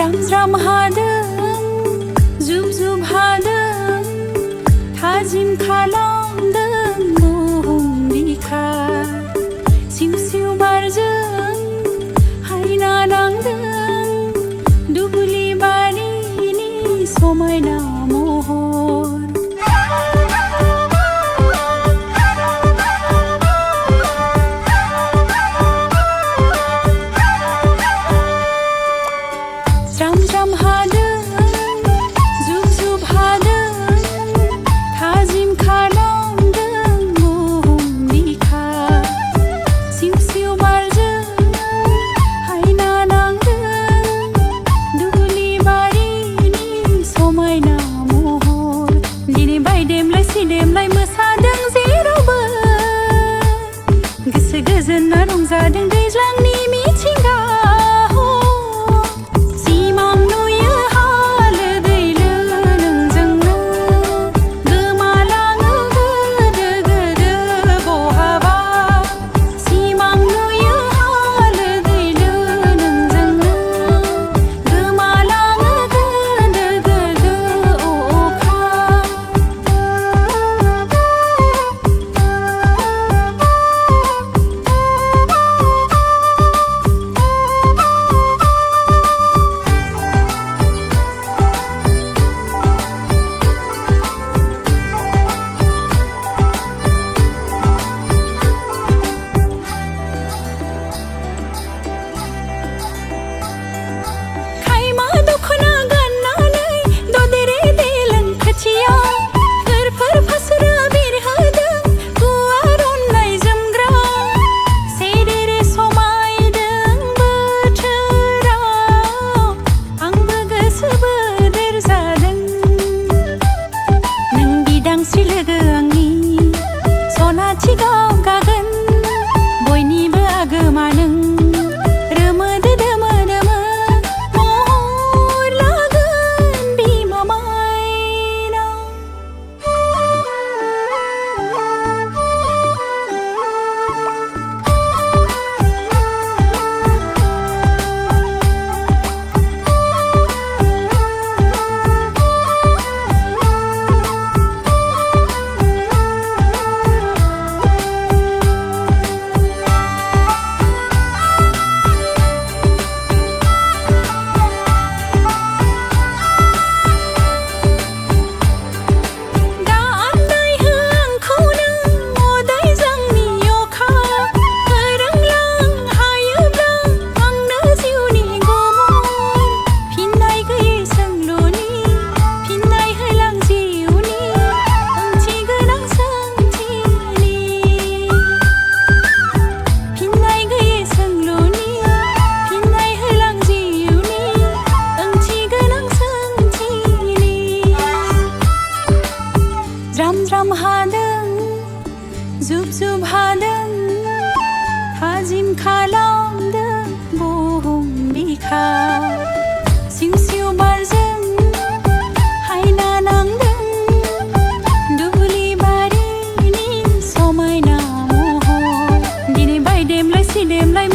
ज्राम ज्राम हादों जुब जुब हादों थाजिम खालामदों बुहुम बिखा सिउ सिउ बारजों हायना नांदों दुब्लि बारिनि समायना महर ज्राम ज्राम हादों जुब जुब हादों थाजिम खालामदों बुहुम बिखा सिउ सिउ बारजों हायना नांदों दुब्लि बारिनि समायना महर दिनै बायदेमलाय सिदेमलाय मोसादों जेरावबो गोसो गोजोनना रंजादों दैज्लांनि मिथिंगा ज्राम हादों जुब जुब हादों थाजिम खालामदों बुहुम बिखा सिउ सिउ बारजों हायना नांदों दुब्लि बारिनि समायना महर दिनै बायदेमलाय सिदेमलाय